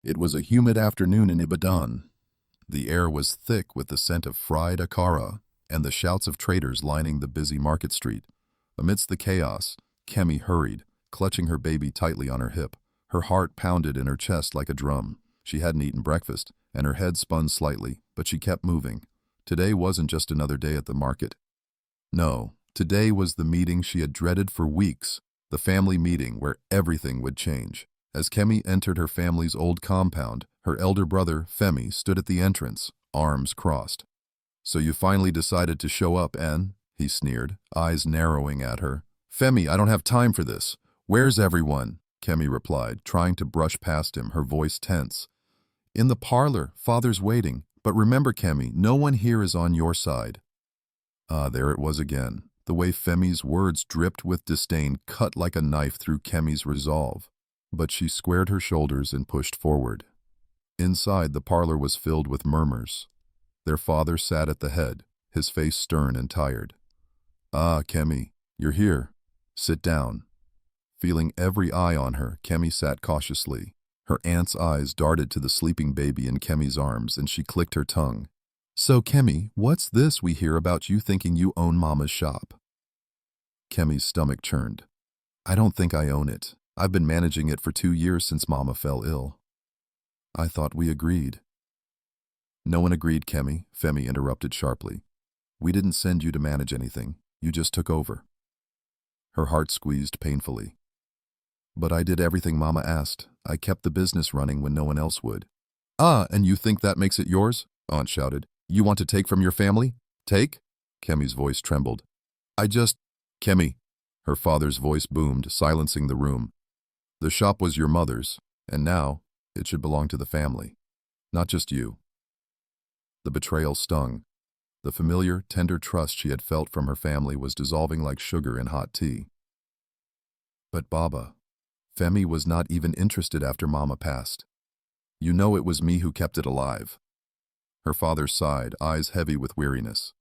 It was a humid afternoon in Ibadan. The air was thick with the scent of fried akara and the shouts of traders lining the busy market street. Amidst the chaos, Kemi hurried, clutching her baby tightly on her hip. Her heart pounded in her chest like a drum. She hadn't eaten breakfast, and her head spun slightly, but she kept moving. Today wasn't just another day at the market. No, today was the meeting she had dreaded for weeks, the family meeting where everything would change. As Kemi entered her family's old compound, her elder brother, Femi, stood at the entrance, arms crossed. "So you finally decided to show up, Anne?" he sneered, eyes narrowing at her. "Femi, I don't have time for this. Where's everyone?" Kemi replied, trying to brush past him, her voice tense. "In the parlor, father's waiting. But remember, Kemi, no one here is on your side." Ah, there it was again. The way Femi's words dripped with disdain cut like a knife through Kemi's resolve. But she squared her shoulders and pushed forward. Inside, the parlor was filled with murmurs. Their father sat at the head, his face stern and tired. "Ah, Kemi, you're here. Sit down." Feeling every eye on her, Kemi sat cautiously. Her aunt's eyes darted to the sleeping baby in Kemi's arms, and she clicked her tongue. "So, Kemi, what's this we hear about you thinking you own Mama's shop?" Kemi's stomach churned. "I don't think I own it. I've been managing it for 2 years since Mama fell ill." "I thought we agreed." "No one agreed, Kemi," Femi interrupted sharply. "We didn't send you to manage anything. You just took over." Her heart squeezed painfully. "But I did everything Mama asked. I kept the business running when no one else would." "Ah, and you think that makes it yours?" Aunt shouted. "You want to take from your family? Take?" Kemi's voice trembled. Kemi." Her father's voice boomed, silencing the room. "The shop was your mother's, and now it should belong to the family. Not just you." The betrayal stung. The familiar, tender trust she had felt from her family was dissolving like sugar in hot tea. "But Baba, Femi was not even interested after Mama passed. You know it was me who kept it alive." Her father sighed, eyes heavy with weariness.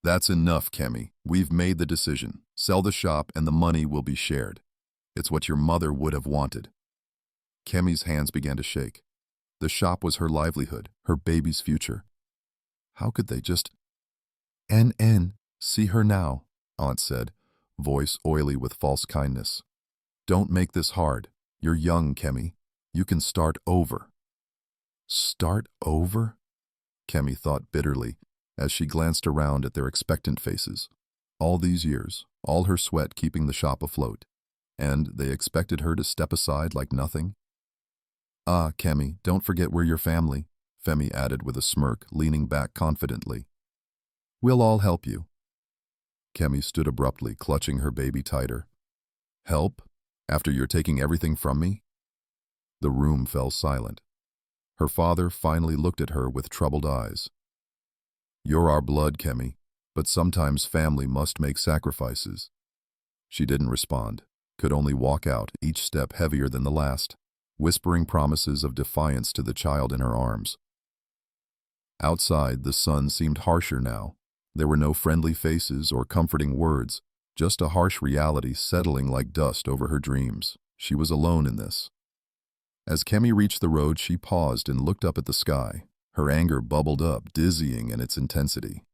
"That's enough, Kemi. We've made the decision. Sell the shop and the money will be shared. It's what your mother would have wanted." Kemi's hands began to shake. The shop was her livelihood, her baby's future. How could they just— "N, see her now," Aunt said, voice oily with false kindness. "Don't make this hard. You're young, Kemi. You can start over." "Start over?" Kemi thought bitterly as she glanced around at their expectant faces. All these years, all her sweat keeping the shop afloat, and they expected her to step aside like nothing? "Ah, Kemi, don't forget we're your family," Femi added with a smirk, leaning back confidently. "We'll all help you." Kemi stood abruptly, clutching her baby tighter. "Help? After you're taking everything from me?" The room fell silent. Her father finally looked at her with troubled eyes. "You're our blood, Kemi, but sometimes family must make sacrifices." She didn't respond, could only walk out, each step heavier than the last, whispering promises of defiance to the child in her arms. Outside, the sun seemed harsher now. There were no friendly faces or comforting words, just a harsh reality settling like dust over her dreams. She was alone in this. As Kemi reached the road, she paused and looked up at the sky. Her anger bubbled up, dizzying in its intensity.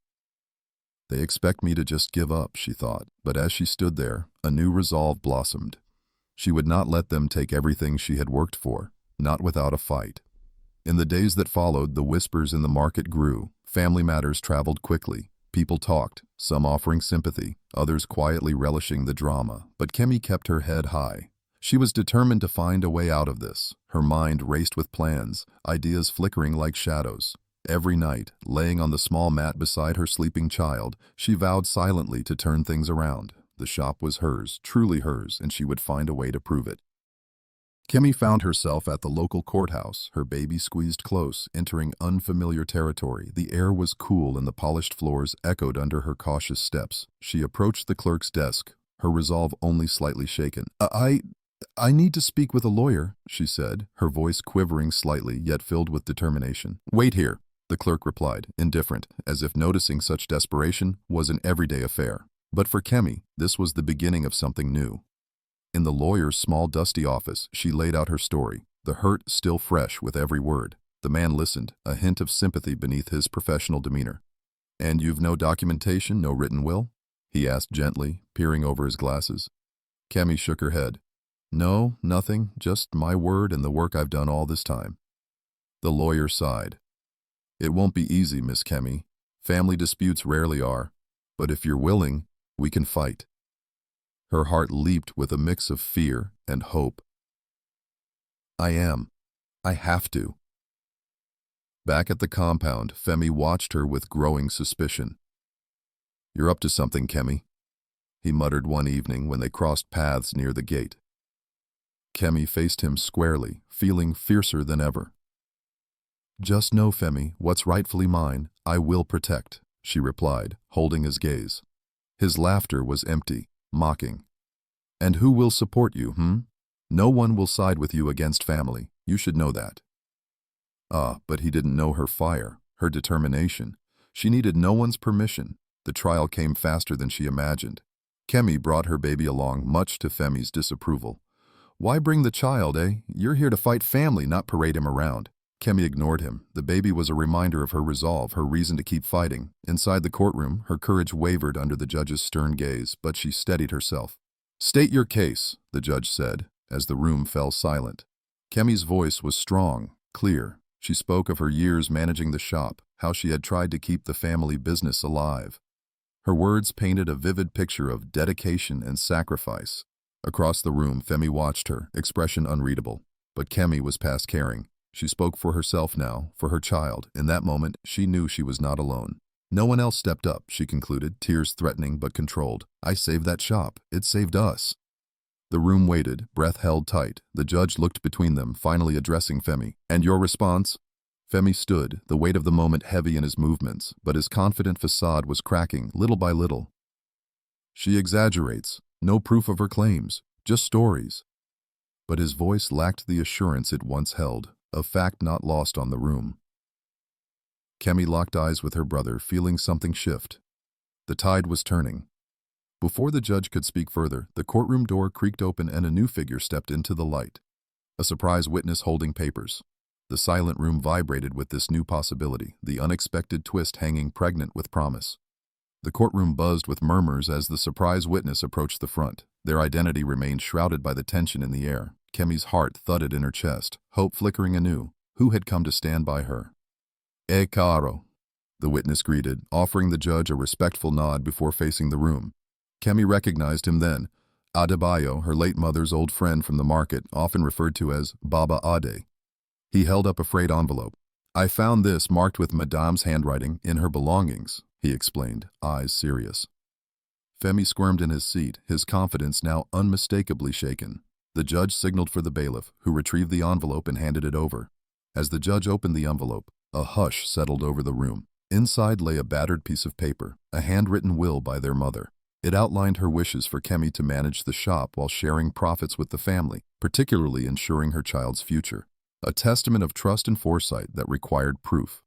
They expect me to just give up, she thought, but as she stood there, a new resolve blossomed. She would not let them take everything she had worked for, not without a fight. In the days that followed, the whispers in the market grew. Family matters traveled quickly. People talked, some offering sympathy, others quietly relishing the drama, but Kemi kept her head high. She was determined to find a way out of this. Her mind raced with plans, ideas flickering like shadows. Every night, laying on the small mat beside her sleeping child, she vowed silently to turn things around. The shop was hers, truly hers, and she would find a way to prove it. Kemi found herself at the local courthouse, her baby squeezed close, entering unfamiliar territory. The air was cool and the polished floors echoed under her cautious steps. She approached the clerk's desk, her resolve only slightly shaken. I need to speak with a lawyer," she said, her voice quivering slightly yet filled with determination. "Wait here," the clerk replied, indifferent, as if noticing such desperation was an everyday affair. But for Kemi, this was the beginning of something new. In the lawyer's small dusty office, she laid out her story. the hurt still fresh with every word. The man listened, a hint of sympathy beneath his professional demeanor. "And you've no documentation, no written will?" he asked gently, peering over his glasses. Kemi shook her head. "No, nothing, just my word and the work I've done all this time." The lawyer sighed. "It won't be easy, Miss Kemi. Family disputes rarely are. But if you're willing, we can fight." Her heart leaped with a mix of fear and hope. "I am. I have to." Back at the compound, Femi watched her with growing suspicion. "You're up to something, Kemi," he muttered one evening when they crossed paths near the gate. Kemi faced him squarely, feeling fiercer than ever. "Just know, Femi, what's rightfully mine, I will protect," she replied, holding his gaze. His laughter was empty, mocking. "And who will support you, No one will side with you against family. You should know that." But he didn't know her fire, her determination. She needed no one's permission. The trial came faster than she imagined. Kemi brought her baby along, much to Femi's disapproval. "Why bring the child, eh? You're here to fight family, not parade him around." Kemi ignored him. The baby was a reminder of her resolve, her reason to keep fighting. Inside the courtroom, her courage wavered under the judge's stern gaze, but she steadied herself. "State your case," the judge said, as the room fell silent. Kemi's voice was strong, clear. She spoke of her years managing the shop, how she had tried to keep the family business alive. Her words painted a vivid picture of dedication and sacrifice. Across the room, Femi watched her, expression unreadable. But Kemi was past caring. She spoke for herself now, for her child. In that moment, she knew she was not alone. "No one else stepped up," she concluded, tears threatening but controlled. "I saved that shop. It saved us." The room waited, breath held tight. The judge looked between them, finally addressing Femi. "And your response?" Femi stood, the weight of the moment heavy in his movements, but his confident facade was cracking, little by little. "She exaggerates. No proof of her claims. Just stories." But his voice lacked the assurance it once held, a fact not lost on the room. Kemi locked eyes with her brother, feeling something shift. The tide was turning. Before the judge could speak further, the courtroom door creaked open and a new figure stepped into the light. A surprise witness holding papers. The silent room vibrated with this new possibility, the unexpected twist hanging pregnant with promise. The courtroom buzzed with murmurs as the surprise witness approached the front. Their identity remained shrouded by the tension in the air. Kemi's heart thudded in her chest, hope flickering anew. Who had come to stand by her? "Eh, caro," the witness greeted, offering the judge a respectful nod before facing the room. Kemi recognized him then. Adebayo, her late mother's old friend from the market, often referred to as Baba Ade. He held up a frayed envelope. "I found this marked with Madame's handwriting in her belongings," he explained, eyes serious. Femi squirmed in his seat, his confidence now unmistakably shaken. The judge signaled for the bailiff, who retrieved the envelope and handed it over. As the judge opened the envelope, a hush settled over the room. Inside lay a battered piece of paper, a handwritten will by their mother. It outlined her wishes for Kemi to manage the shop while sharing profits with the family, particularly ensuring her child's future. A testament of trust and foresight that required proof.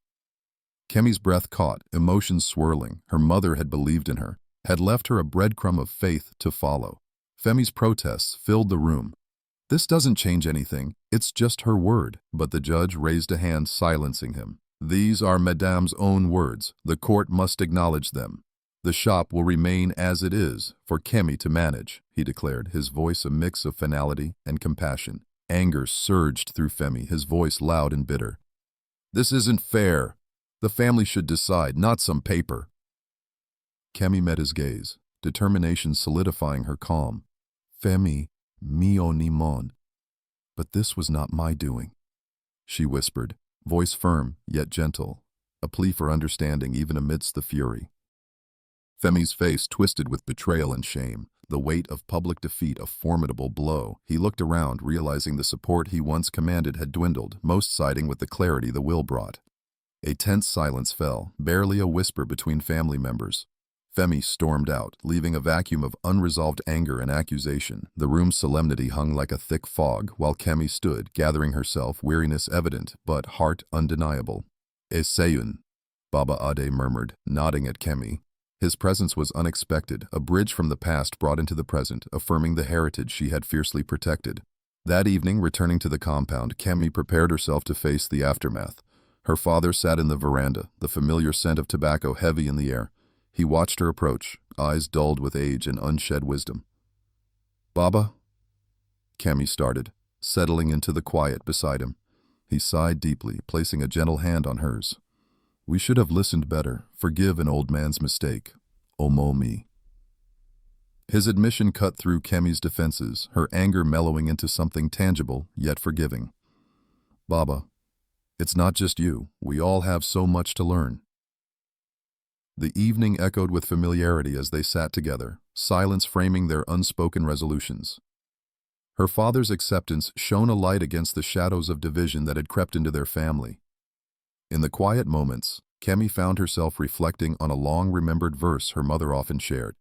Kemi's breath caught, emotions swirling. Her mother had believed in her, had left her a breadcrumb of faith to follow. Femi's protests filled the room. "This doesn't change anything. It's just her word." But the judge raised a hand, silencing him. "These are Madame's own words. The court must acknowledge them. The shop will remain as it is, for Kemi to manage," he declared, his voice a mix of finality and compassion. Anger surged through Femi, his voice loud and bitter. "This isn't fair. The family should decide, not some paper." Kemi met his gaze, determination solidifying her calm. "Femi, mio ni mon. But this was not my doing," she whispered, voice firm yet gentle, a plea for understanding even amidst the fury. Femi's face twisted with betrayal and shame, the weight of public defeat a formidable blow. He looked around, realizing the support he once commanded had dwindled, most siding with the clarity the will brought. A tense silence fell, barely a whisper between family members. Femi stormed out, leaving a vacuum of unresolved anger and accusation. The room's solemnity hung like a thick fog, while Kemi stood, gathering herself, weariness evident, but heart undeniable. "Essayun," Baba Ade murmured, nodding at Kemi. His presence was unexpected, a bridge from the past brought into the present, affirming the heritage she had fiercely protected. That evening, returning to the compound, Kemi prepared herself to face the aftermath. Her father sat in the veranda, the familiar scent of tobacco heavy in the air. He watched her approach, eyes dulled with age and unshed wisdom. "Baba?" Kemi started, settling into the quiet beside him. He sighed deeply, placing a gentle hand on hers. "We should have listened better. Forgive an old man's mistake. Omo me." His admission cut through Kemi's defenses, her anger mellowing into something tangible, yet forgiving. "Baba, it's not just you. We all have so much to learn." The evening echoed with familiarity as they sat together, silence framing their unspoken resolutions. Her father's acceptance shone a light against the shadows of division that had crept into their family. In the quiet moments, Kemi found herself reflecting on a long-remembered verse her mother often shared.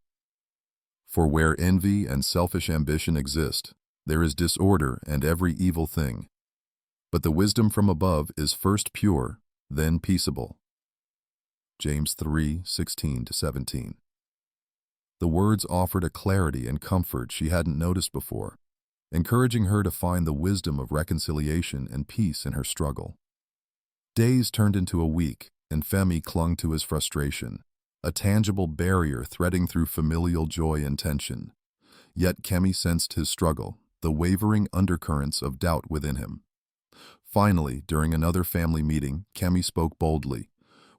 "For where envy and selfish ambition exist, there is disorder and every evil thing. But the wisdom from above is first pure, then peaceable." James 3:16-17. The words offered a clarity and comfort she hadn't noticed before, encouraging her to find the wisdom of reconciliation and peace in her struggle. Days turned into a week, and Femi clung to his frustration, a tangible barrier threading through familial joy and tension. Yet Kemi sensed his struggle, the wavering undercurrents of doubt within him. Finally, during another family meeting, Kemi spoke boldly.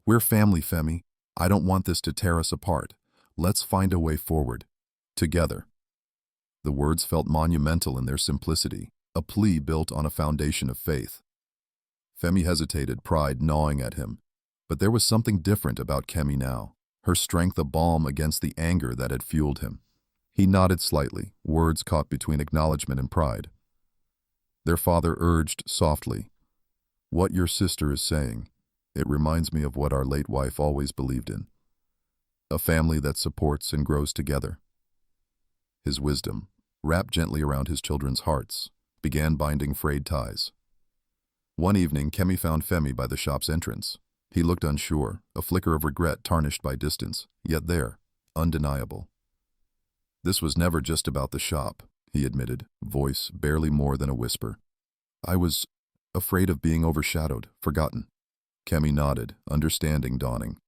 "We're family, Femi. I don't want this to tear us apart. Let's find a way forward. Together." The words felt monumental in their simplicity, a plea built on a foundation of faith. Femi hesitated, pride gnawing at him. But there was something different about Kemi now, her strength a balm against the anger that had fueled him. He nodded slightly, words caught between acknowledgement and pride. Their father urged softly, "What your sister is saying, it reminds me of what our late wife always believed in. A family that supports and grows together." His wisdom, wrapped gently around his children's hearts, began binding frayed ties. One evening, Kemi found Femi by the shop's entrance. He looked unsure, a flicker of regret tarnished by distance, yet there, undeniable. "This was never just about the shop," he admitted, voice barely more than a whisper. "I was afraid of being overshadowed, forgotten." Kemi nodded, understanding dawning.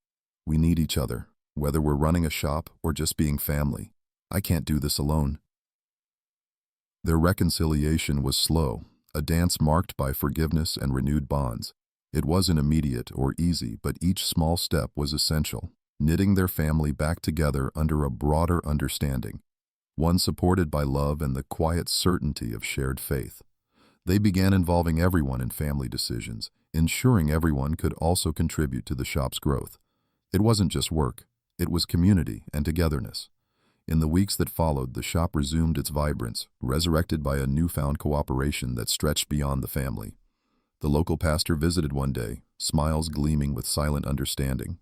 "We need each other, whether we're running a shop or just being family. I can't do this alone." Their reconciliation was slow, a dance marked by forgiveness and renewed bonds. It wasn't immediate or easy, but each small step was essential, knitting their family back together under a broader understanding, one supported by love and the quiet certainty of shared faith. They began involving everyone in family decisions, ensuring everyone could also contribute to the shop's growth. It wasn't just work, it was community and togetherness. In the weeks that followed, the shop resumed its vibrance, resurrected by a newfound cooperation that stretched beyond the family. The local pastor visited one day, smiles gleaming with silent understanding.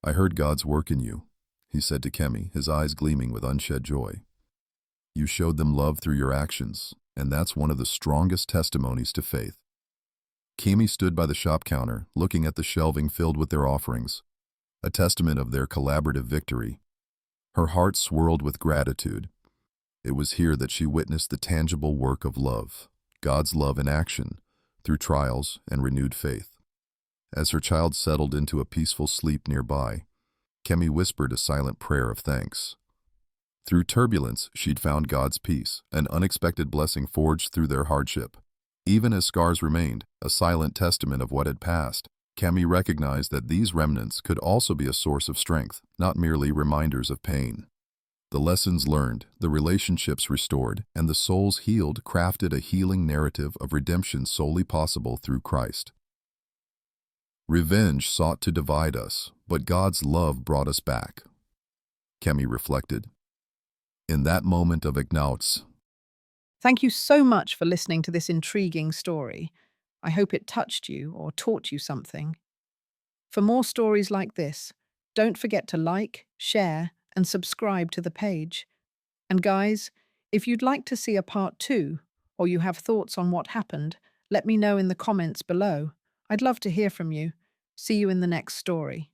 "I heard God's work in you," he said to Kemi, his eyes gleaming with unshed joy. "You showed them love through your actions, and that's one of the strongest testimonies to faith." Kemi stood by the shop counter, looking at the shelving filled with their offerings, a testament of their collaborative victory. Her heart swirled with gratitude. It was here that she witnessed the tangible work of love, God's love in action, through trials and renewed faith. As her child settled into a peaceful sleep nearby, Kemi whispered a silent prayer of thanks. Through turbulence, she'd found God's peace, an unexpected blessing forged through their hardship. Even as scars remained, a silent testament of what had passed, Kemi recognized that these remnants could also be a source of strength, not merely reminders of pain. The lessons learned, the relationships restored, and the souls healed crafted a healing narrative of redemption solely possible through Christ. "Revenge sought to divide us, but God's love brought us back," Kemi reflected. In that moment of acknowledgement, Thank you so much for listening to this intriguing story. I hope it touched you or taught you something. For more stories like this, don't forget to like, share, and subscribe to the page. And guys, if you'd like to see a part 2, or you have thoughts on what happened, let me know in the comments below. I'd love to hear from you. See you in the next story.